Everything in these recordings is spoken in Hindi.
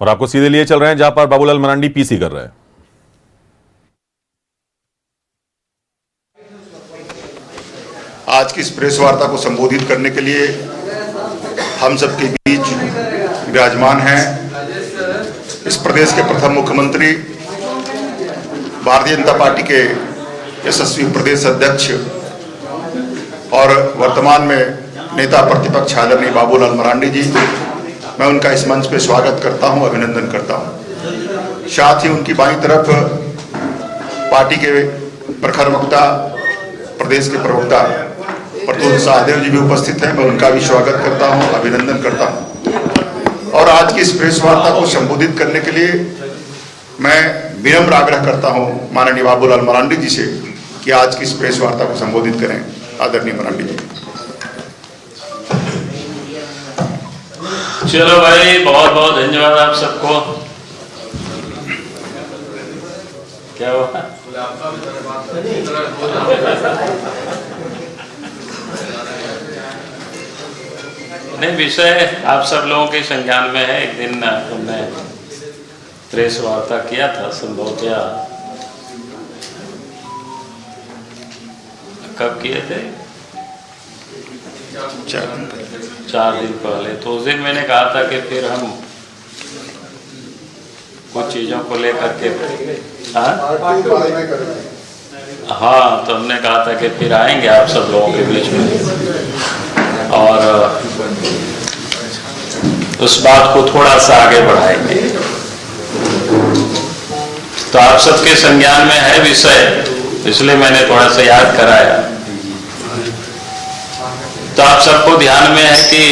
और आपको सीधे लिए चल रहे हैं जहां पर बाबूलाल मरांडी पीसी कर रहे हैं। आज की इस प्रेस वार्ता को संबोधित करने के लिए हम सबके बीच विराजमान हैं इस प्रदेश के प्रथम मुख्यमंत्री, भारतीय जनता पार्टी के यशस्वी प्रदेश अध्यक्ष और वर्तमान में नेता प्रतिपक्ष आदरणीय बाबूलाल मरांडी जी। मैं उनका इस मंच पे स्वागत करता हूं, अभिनंदन करता हूं। साथ ही उनकी बाईं तरफ पार्टी के प्रखर वक्ता, प्रदेश के प्रवक्ता प्रतुल सहदेव जी भी उपस्थित हैं। मैं उनका भी स्वागत करता हूं, अभिनंदन करता हूं। और आज की इस प्रेस वार्ता को संबोधित करने के लिए मैं विनम्र आग्रह करता हूं माननीय बाबूलाल मरांडी जी से कि आज की इस प्रेस वार्ता को संबोधित करें। आदरणीय मरांडी जी। चलो भाई, बहुत बहुत धन्यवाद आप सबको। क्या हुआ? नहीं, विषय आप सब लोगों के संज्ञान में है। एक दिन हमने प्रेस वार्ता किया था, संभवतः कब किए थे? 4 दिन पहले। तो उस दिन मैंने कहा था कि फिर हम कुछ चीज़ों को लेकर के हाँ, तो हमने कहा था कि फिर आएंगे आप सब लोगों के बीच में और उस बात को थोड़ा सा आगे बढ़ाएंगे। तो आप सबके संज्ञान में है विषय, इसलिए मैंने थोड़ा सा याद कराया। तो आप सबको ध्यान में है कि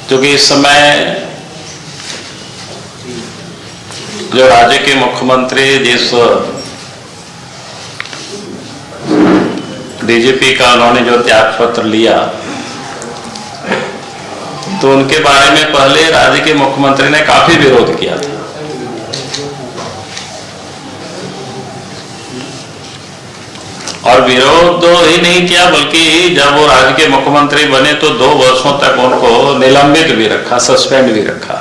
क्योंकि इस समय जो राज्य के मुख्यमंत्री जिस डीजीपी का उन्होंने जो त्याग पत्र लिया, तो उनके बारे में पहले राज्य के मुख्यमंत्री ने काफी विरोध किया था। और विरोध ही नहीं किया, बल्कि जब वो राज्य के मुख्यमंत्री बने तो 2 वर्षों तक उनको निलंबित भी रखा, सस्पेंड भी रखा।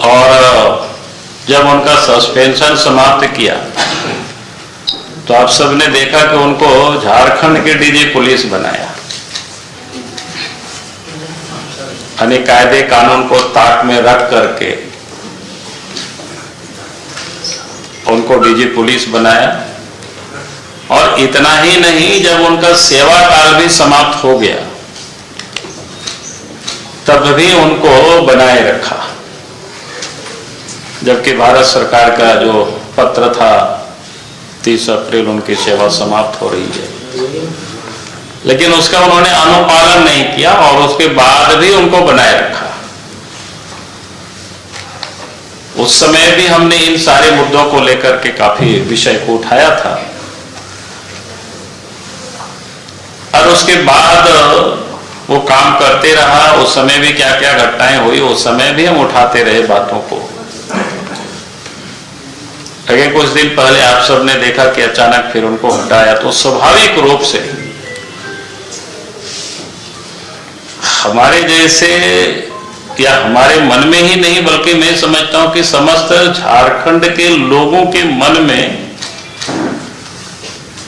और जब उनका सस्पेंशन समाप्त किया तो आप सबने देखा कि उनको झारखंड के डीजी पुलिस बनाया। यानी कायदे कानून को ताक में रख करके उनको डीजी पुलिस बनाया। और इतना ही नहीं, जब उनका सेवा काल भी समाप्त हो गया तब भी उनको बनाए रखा, जबकि भारत सरकार का जो पत्र था 30 अप्रैल उनकी सेवा समाप्त हो रही है, लेकिन उसका उन्होंने अनुपालन नहीं किया और उसके बाद भी उनको बनाए रखा। उस समय भी हमने इन सारे मुद्दों को लेकर के काफी विषय को उठाया था। और उसके बाद वो काम करते रहा। उस समय भी क्या क्या घटनाएं हुई, उस समय भी हम उठाते रहे बातों को। अगर कुछ दिन पहले आप सबने देखा कि अचानक फिर उनको हटाया, तो स्वाभाविक रूप से हमारे जैसे या हमारे मन में ही नहीं, बल्कि मैं समझता हूं कि समस्त झारखंड के लोगों के मन में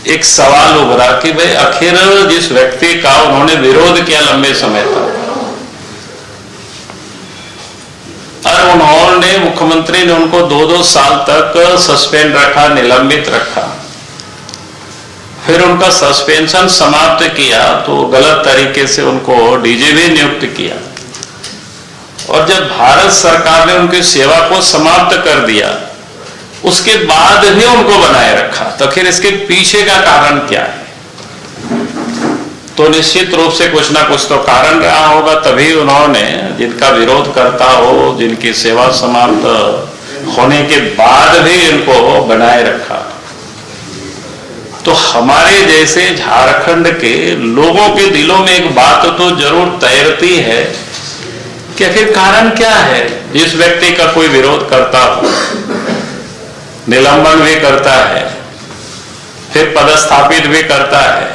एक सवाल उभरा कि भाई आखिर जिस व्यक्ति का उन्होंने विरोध किया लंबे समय तक, और उन्होंने मुख्यमंत्री ने उनको 2-2 साल तक सस्पेंड रखा, निलंबित रखा, फिर उनका सस्पेंशन समाप्त किया तो गलत तरीके से उनको डीजी भी नियुक्त किया। और जब भारत सरकार ने उनकी सेवा को समाप्त कर दिया, उसके बाद भी उनको बनाए रखा। तो फिर इसके पीछे का कारण क्या है? तो निश्चित रूप से कुछ ना कुछ तो कारण रहा होगा, तभी उन्होंने जिनका विरोध करता हो, जिनकी सेवा समाप्त होने के बाद भी इनको बनाए रखा। तो हमारे जैसे झारखंड के लोगों के दिलों में एक बात तो जरूर तैरती है कि आखिर कारण क्या है। जिस व्यक्ति का कोई विरोध करता हो, निलंबन भी करता है, फिर पदस्थापित भी करता है,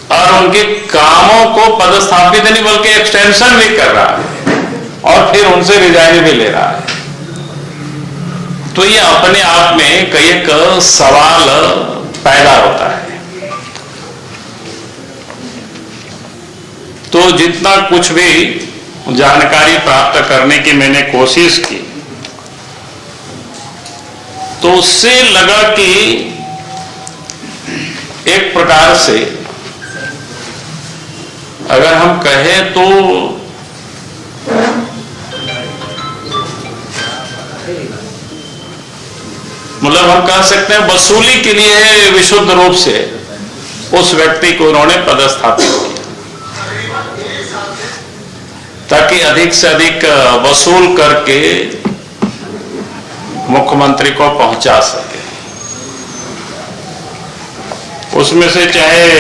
और उनके कामों को पदस्थापित नहीं बल्कि एक्सटेंशन भी कर रहा है और फिर उनसे रिजाइन भी ले रहा है। तो ये अपने आप में कई एक सवाल पैदा होता है। तो जितना कुछ भी जानकारी प्राप्त करने की मैंने कोशिश की तो उससे लगा कि एक प्रकार से अगर हम कहें तो मतलब हम कह सकते हैं वसूली के लिए विशुद्ध रूप से उस व्यक्ति को उन्होंने पदस्थापित किया ताकि अधिक से अधिक वसूल करके मुख्यमंत्री को पहुंचा सके। उसमें से चाहे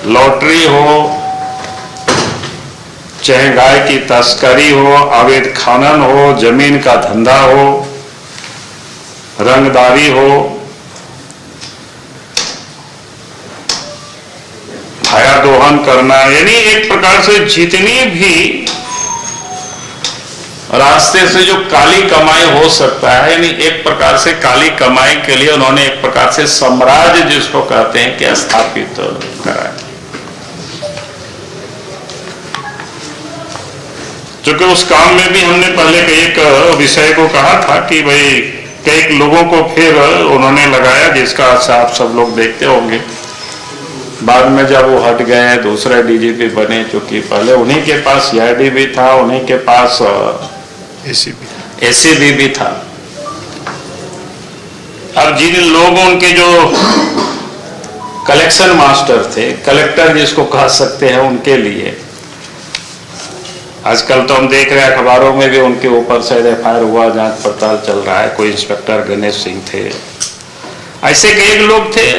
लॉटरी हो, चाहे गाय की तस्करी हो, अवैध खनन हो, जमीन का धंधा हो, रंगदारी हो, भाया दोहन करना, यानी एक प्रकार से जितनी भी रास्ते से जो काली कमाई हो सकता है, यानी एक प्रकार से काली कमाई के लिए उन्होंने एक प्रकार से साम्राज्य जिसको कहते हैं कि स्थापित कराया। क्योंकि उस काम में भी हमने पहले एक विषय को कहा था कि भाई कई लोगों को फिर उन्होंने लगाया जिसका आप सब लोग देखते होंगे। बाद में जब वो हट गए दूसरे डीजीपी बने, चूंकि पहले उन्हीं के पास सीआईडी भी था, उन्हीं के पास एसीबी भी था। अब जिन लोगों उनके जो कलेक्शन मास्टर थे, कलेक्टर जिसको कह सकते हैं, उनके लिए आजकल तो हम देख रहे हैं अखबारों में भी उनके ऊपर से एफआईआर हुआ, जांच पड़ताल चल रहा है। कोई इंस्पेक्टर गणेश सिंह थे, ऐसे कई लोग थे,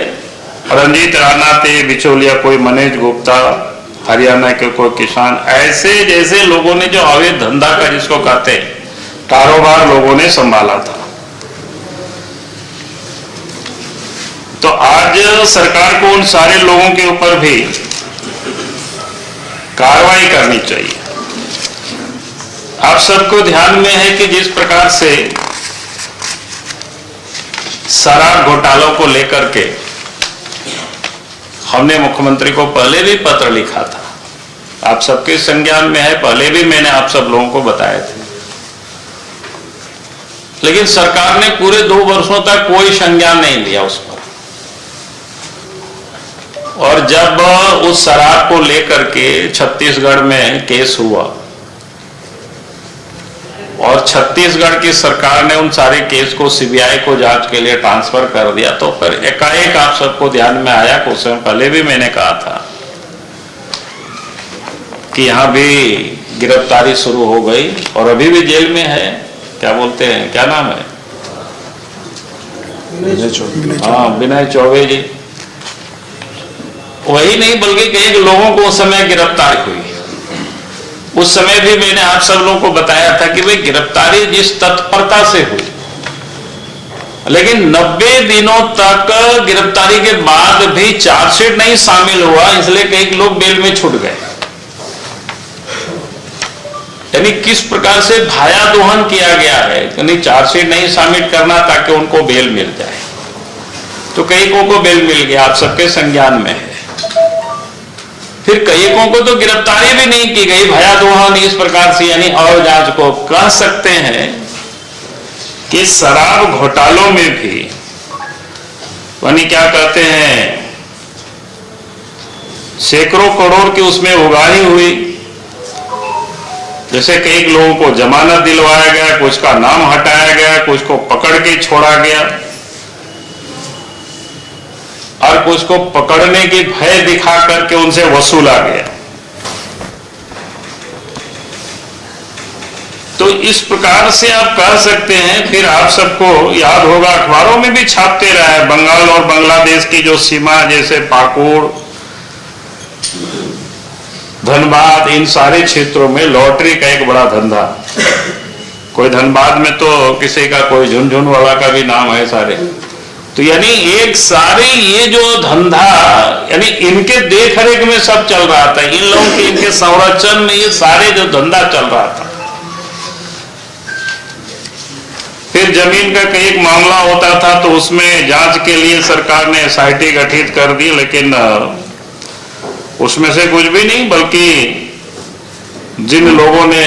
रंजीत राणा थे, बिचौलिया कोई मनीष गुप्ता, हरियाणा के कोई किसान, ऐसे जैसे लोगों ने जो अवैध धंधा का जिसको कहते हैं कारोबार लोगों ने संभाला था। तो आज सरकार को उन सारे लोगों के ऊपर भी कार्रवाई करनी चाहिए। आप सबको ध्यान में है कि जिस प्रकार से शराब घोटालों को लेकर के हमने मुख्यमंत्री को पहले भी पत्र लिखा था, आप सबके संज्ञान में है, पहले भी मैंने आप सब लोगों को बताए थे, लेकिन सरकार ने पूरे 2 वर्षों तक कोई संज्ञान नहीं लिया उस पर। और जब उस शराब को लेकर के छत्तीसगढ़ में केस हुआ और छत्तीसगढ़ की सरकार ने उन सारे केस को सीबीआई को जांच के लिए ट्रांसफर कर दिया, तो फिर एकाएक आप सबको ध्यान में आया, कुछ समय पहले भी मैंने कहा था कि यहां भी गिरफ्तारी शुरू हो गई और अभी भी जेल में है। क्या बोलते हैं, क्या नाम है? हाँ, विनय चौबे जी। वही नहीं बल्कि कई लोगों को उस समय गिरफ्तारी हुई। उस समय भी मैंने आप सब लोगों को बताया था कि भाई गिरफ्तारी जिस तत्परता से हुई, लेकिन 90 दिनों तक गिरफ्तारी के बाद भी चार्जशीट नहीं शामिल हुआ, इसलिए कई लोग बेल में छूट गए। यानी किस प्रकार से भाया दोहन किया गया है, यानी चार्जशीट नहीं शामिल करना ताकि उनको बेल मिल जाए। तो कई को बेल मिल गया, आप सबके संज्ञान में है। फिर कईयों को तो गिरफ्तारी भी नहीं की गई, भया दोहन इस प्रकार से, यानी और जांच को कह सकते हैं कि शराब घोटालों में भी यानी क्या कहते हैं सैकड़ों करोड़ की उसमें उगाही हुई। जैसे कई लोगों को जमानत दिलवाया गया, कुछ का नाम हटाया गया, कुछ को पकड़ के छोड़ा गया और कुछ को पकड़ने की भय दिखा करके उनसे वसूला गया। तो इस प्रकार से आप कह सकते हैं। फिर आप सबको याद होगा अखबारों में भी छापते रहे, बंगाल और बांग्लादेश की जो सीमा, जैसे पाकुड़, धनबाद, इन सारे क्षेत्रों में लॉटरी का एक बड़ा धंधा। कोई धनबाद में तो किसी का कोई झुनझुन वाला का भी नाम है सारे, तो यानी एक सारे ये जो धंधा, यानी इनके देख रेख में सब चल रहा था, इन लोगों के इनके संरक्षण में ये सारे जो धंधा चल रहा था। फिर जमीन का कई एक मामला होता था तो उसमें जांच के लिए सरकार ने एसआईटी गठित कर दी, लेकिन उसमें से कुछ भी नहीं, बल्कि जिन लोगों ने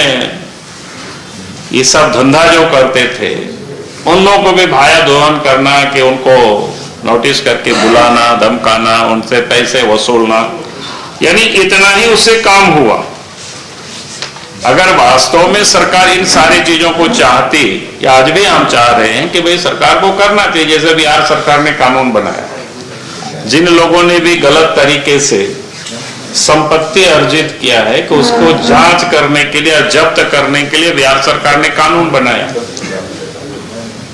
ये सब धंधा जो करते थे उन लोगों को भी भाया दोहन करना, कि उनको नोटिस करके बुलाना, धमकाना, उनसे पैसे वसूलना, यानी इतना ही उससे काम हुआ। अगर वास्तव में सरकार इन सारी चीजों को चाहती, या आज भी हम चाह रहे हैं कि भाई सरकार को करना चाहिए, जैसे बिहार सरकार ने कानून बनाया, जिन लोगों ने भी गलत तरीके से संपत्ति अर्जित किया है कि उसको जांच करने के लिए, जब्त करने के लिए बिहार सरकार ने कानून बनाया।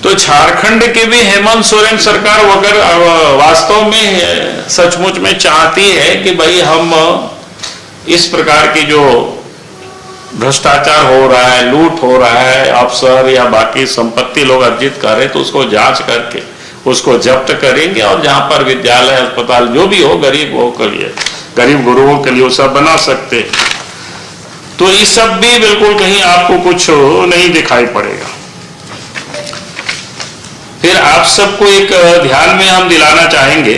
तो झारखंड के भी हेमंत सोरेन सरकार वगैरह वास्तव में सचमुच में चाहती है कि भाई हम इस प्रकार की जो भ्रष्टाचार हो रहा है, लूट हो रहा है, अफसर या बाकी संपत्ति लोग अर्जित कर रहे, तो उसको जांच करके उसको जब्त करेंगे, और जहां पर विद्यालय, अस्पताल जो भी हो गरीबों के लिए, गरीब गुरुओं के लिए वो सब बना सकते। तो ये सब भी बिल्कुल कहीं आपको कुछ नहीं दिखाई पड़ेगा। फिर आप सबको एक ध्यान में हम दिलाना चाहेंगे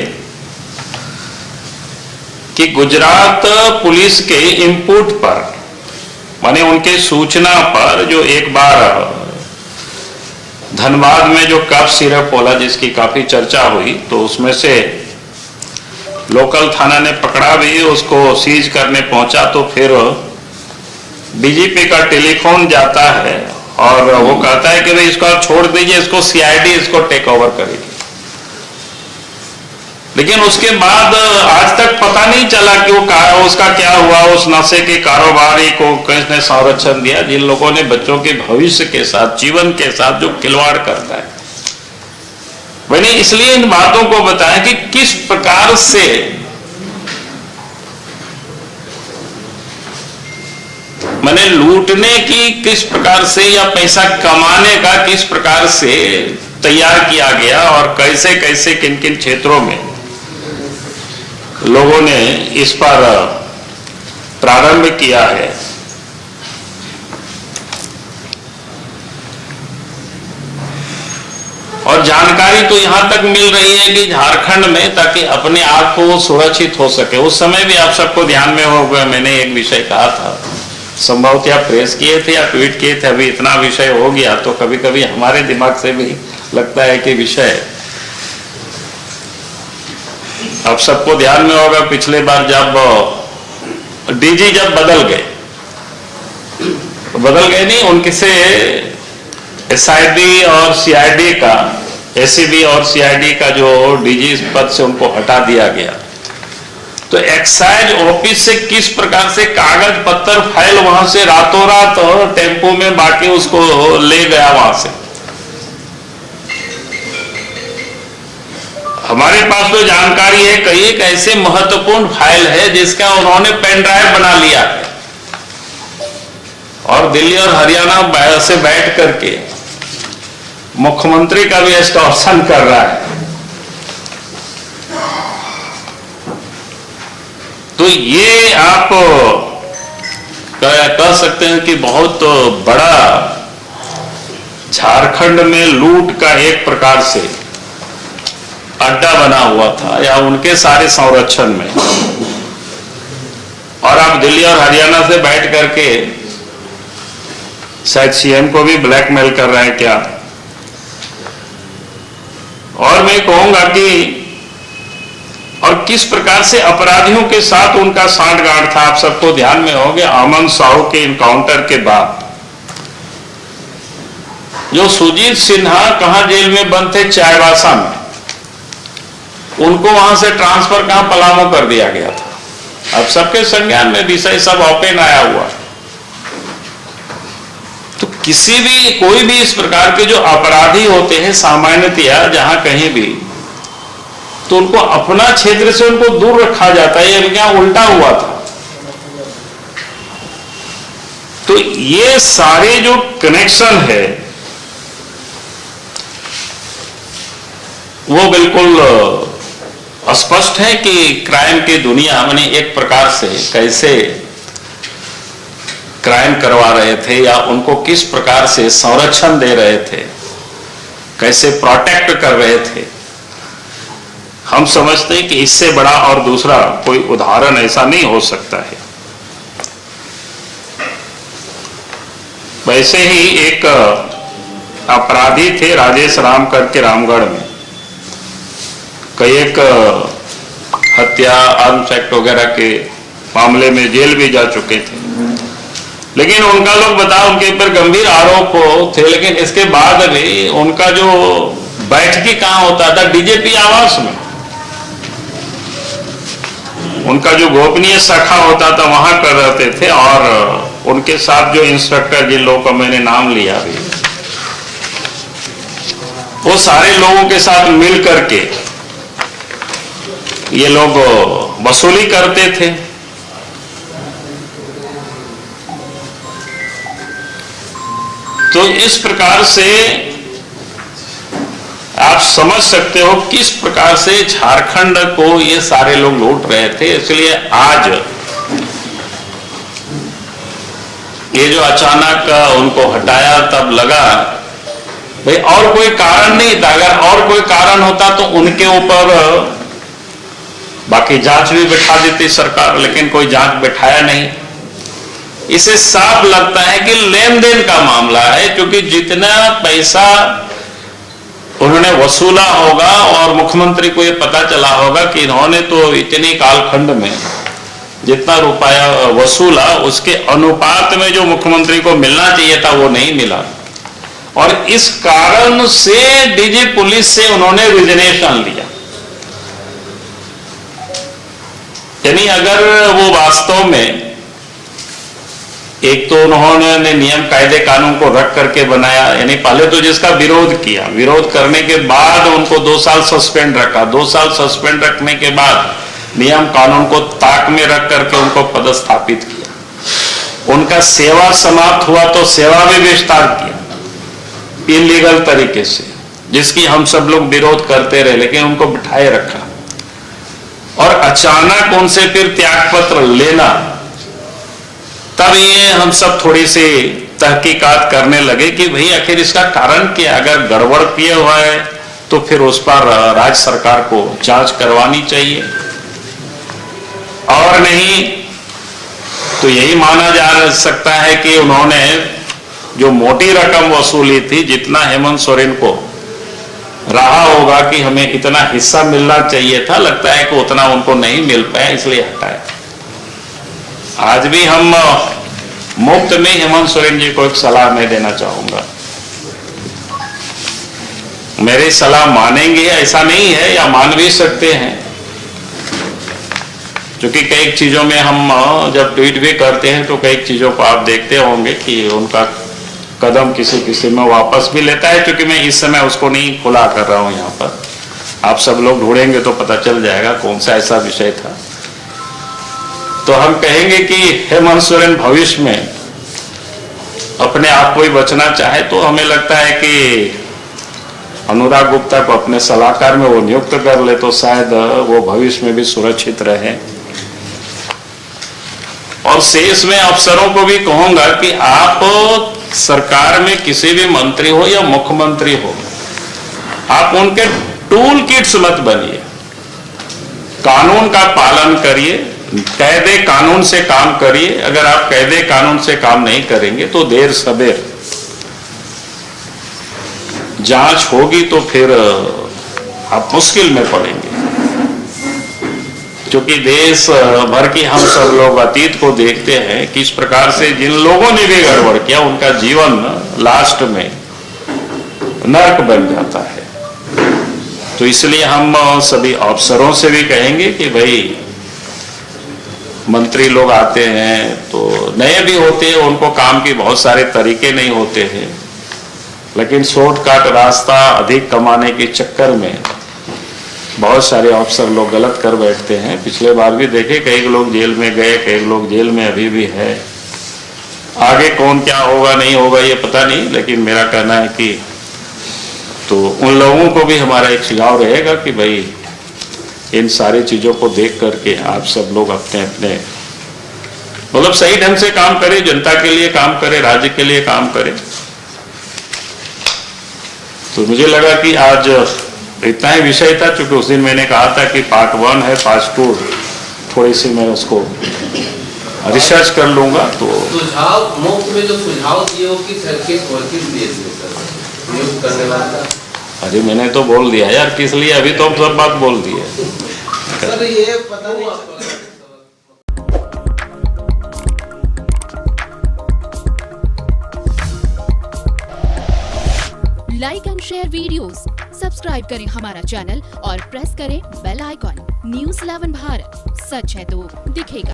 कि गुजरात पुलिस के इनपुट पर, माने उनके सूचना पर, जो एक बार धनबाद में जो कफ सिरप बोला जिसकी काफी चर्चा हुई, तो उसमें से लोकल थाना ने पकड़ा भी, उसको सीज करने पहुंचा, तो फिर डीजीपी का टेलीफोन जाता है और वो कहता है कि भाई इसको आप छोड़ दीजिए, इसको सीआईडी इसको टेक ओवर करेगी। लेकिन उसके बाद आज तक पता नहीं चला कि वो उसका क्या हुआ, उस नशे के कारोबारी को किसने संरक्षण दिया, जिन लोगों ने बच्चों के भविष्य के साथ, जीवन के साथ जो खिलवाड़ करता है। मैंने इसलिए इन बातों को बताया कि किस प्रकार से मैंने लूटने की किस प्रकार से, या पैसा कमाने का किस प्रकार से तैयार किया गया, और कैसे कैसे किन किन क्षेत्रों में लोगों ने इस पर प्रारंभ किया है। और जानकारी तो यहां तक मिल रही है कि झारखंड में, ताकि अपने आप को सुरक्षित हो सके। उस समय भी आप सबको ध्यान में होगा, मैंने एक विषय कहा था, संभवतः प्रेस किए थे या ट्वीट किए थे, अभी इतना विषय हो गया तो कभी कभी हमारे दिमाग से भी लगता है कि विषय, अब सबको ध्यान में होगा, पिछले बार जब डीजी जब बदल गए नहीं, उनके से एसआईडी और सीआईडी का, एसीबी और सीआईडी का जो डीजी पद से उनको हटा दिया गया, तो एक्साइज ऑफिस से किस प्रकार से कागज पत्तर फाइल वहां से रातों रात टेम्पो में बाकी उसको ले गया वहां से। हमारे पास तो जानकारी है, कई एक ऐसे महत्वपूर्ण फाइल है जिसका उन्होंने पेन ड्राइव बना लिया है, और दिल्ली और हरियाणा से बैठ करके मुख्यमंत्री का भी एक्सटॉर्शन कर रहा है। तो ये आप कह सकते हैं कि बहुत बड़ा झारखंड में लूट का एक प्रकार से अड्डा बना हुआ था, या उनके सारे संरक्षण में। और आप दिल्ली और हरियाणा से बैठ करके शायद सीएम को भी ब्लैकमेल कर रहे हैं क्या। और मैं कहूंगा कि और किस प्रकार से अपराधियों के साथ उनका सांठगांठ था, आप सबको ध्यान में होगा। अमन साहू के इनकाउंटर के बाद जो सुजीत सिन्हा कहां जेल में बंद थे, चाईबासा में, उनको वहां से ट्रांसफर कहां, पलामू कर दिया गया था। अब सबके संज्ञान में विषय सब ओपन आया हुआ। तो किसी भी, कोई भी इस प्रकार के जो अपराधी होते हैं सामान्यतया जहां कहीं भी, तो उनको अपना क्षेत्र से उनको दूर रखा जाता है, यानी क्या उल्टा हुआ था। तो ये सारे जो कनेक्शन है, वो बिल्कुल स्पष्ट है कि क्राइम की दुनिया माने एक प्रकार से कैसे क्राइम करवा रहे थे या उनको किस प्रकार से संरक्षण दे रहे थे, कैसे प्रोटेक्ट कर रहे थे। हम समझते हैं कि इससे बड़ा और दूसरा कोई उदाहरण ऐसा नहीं हो सकता है। वैसे ही एक अपराधी थे राजेश राम करके रामगढ़ में, कई एक हत्या आर्म्स एक्ट वगैरह के मामले में जेल भी जा चुके थे, लेकिन उनका लोग बता उनके ऊपर गंभीर आरोप थे, लेकिन इसके बाद भी उनका जो बैठकी कहाँ होता था, डीजीपी आवास में। उनका जो गोपनीय शाखा होता था वहां कर रहते थे, और उनके साथ जो इंस्ट्रक्टर जिन लोगों का मैंने नाम लिया अभी, वो सारे लोगों के साथ मिल करके ये लोग वसूली करते थे। तो इस प्रकार से आप समझ सकते हो किस प्रकार से झारखंड को ये सारे लोग लूट रहे थे। इसलिए आज ये जो अचानक उनको हटाया, तब लगा भाई और कोई कारण नहीं था। अगर और कोई कारण होता तो उनके ऊपर बाकी जांच भी बिठा देती सरकार, लेकिन कोई जांच बिठाया नहीं। इसे साफ लगता है कि लेन देन का मामला है, क्योंकि जितना पैसा उन्होंने वसूला होगा और मुख्यमंत्री को ये पता चला होगा कि इन्होंने तो इतनी कालखंड में जितना रुपया वसूला उसके अनुपात में जो मुख्यमंत्री को मिलना चाहिए था वो नहीं मिला, और इस कारण से डीजी पुलिस से उन्होंने रिजनेशन लिया। यानी अगर वो वास्तव में एक तो उन्होंने नियम कायदे कानून को रख करके बनाया, यानी पहले तो जिसका विरोध किया, विरोध करने के बाद उनको 2 साल सस्पेंड रखा, 2 साल सस्पेंड रखने के बाद नियम कानून को ताक में रख करके उनको पदस्थापित किया। उनका सेवा समाप्त हुआ तो सेवा में विस्तार किया इलीगल तरीके से, जिसकी हम सब लोग विरोध करते रहे, लेकिन उनको बिठाए रखा। और अचानक उनसे फिर त्याग पत्र लेना, तब ये हम सब थोड़ी सी तहकीकात करने लगे कि भाई आखिर इसका कारण क्या। अगर गड़बड़ किया हुआ है तो फिर उस पर राज्य सरकार को जांच करवानी चाहिए, और नहीं तो यही माना जा सकता है कि उन्होंने जो मोटी रकम वसूली थी, जितना हेमंत सोरेन को रहा होगा कि हमें इतना हिस्सा मिलना चाहिए था, लगता है कि उतना उनको नहीं मिल पाया, इसलिए हटाया। आज भी हम मुफ्त में हेमंत सोरेन जी को एक सलाह मैं देना चाहूंगा। मेरी सलाह मानेंगे ऐसा नहीं है, या मान भी सकते हैं, क्योंकि कई चीजों में हम जब ट्वीट भी करते हैं तो कई चीजों को आप देखते होंगे कि उनका कदम किसी में वापस भी लेता है, क्योंकि मैं इस समय उसको नहीं खुला कर रहा हूं यहाँ पर। आप सब लोग ढूंढेंगे तो पता चल जाएगा कौन सा ऐसा विषय था। तो हम कहेंगे कि हेमंत सोरेन भविष्य में अपने आप को ही बचना चाहे तो हमें लगता है कि अनुराग गुप्ता को अपने सलाहकार में वो नियुक्त कर ले तो शायद वो भविष्य में भी सुरक्षित रहे। और शेष में अफसरों को भी कहूंगा कि आप सरकार में किसी भी मंत्री हो या मुख्यमंत्री हो, आप उनके टूल किट्स मत बनिए। कानून का पालन करिए, कायदे कानून से काम करिए। अगर आप कायदे कानून से काम नहीं करेंगे तो देर सबेर जांच होगी तो फिर आप मुश्किल में पड़ेंगे। क्योंकि देश भर की हम सब लोग अतीत को देखते हैं किस प्रकार से जिन लोगों ने भी गड़बड़ किया उनका जीवन लास्ट में नरक बन जाता है। तो इसलिए हम सभी अफसरों से भी कहेंगे कि भाई मंत्री लोग आते हैं तो नए भी होते हैं, उनको काम के बहुत सारे तरीके नहीं होते हैं, लेकिन शॉर्टकट रास्ता अधिक कमाने के चक्कर में बहुत सारे अफसर लोग गलत कर बैठते हैं। पिछले बार भी देखे कई लोग जेल में गए, कई लोग जेल में अभी भी है। आगे कौन क्या होगा नहीं होगा ये पता नहीं, लेकिन मेरा कहना है कि तो उन लोगों को भी हमारा एक सुझाव रहेगा कि भाई इन सारी चीज़ों को देख करके आप सब लोग अपने अपने मतलब सही ढंग से काम करें, जनता के लिए काम करें, राज्य के लिए काम करें। तो मुझे लगा कि आज इतना ही विषय था, चूंकि उस दिन मैंने कहा था कि पार्ट 1 है, पार्ट 2 थोड़ी सी मैं उसको रिसर्च कर लूंगा। तो सुझाव मुफ्त में जो सुझाव दिए वो किस दिए सर नियुक्त करने वाला? अरे मैंने तो बोल दिया यार, किस लिए, अभी तो हम सब बात बोल दिए। सर ये पता नहीं like and share videos, subscribe करें हमारा चैनल और प्रेस करें बेल आइकॉन। न्यूज़ 11 भारत, सच है तो दिखेगा।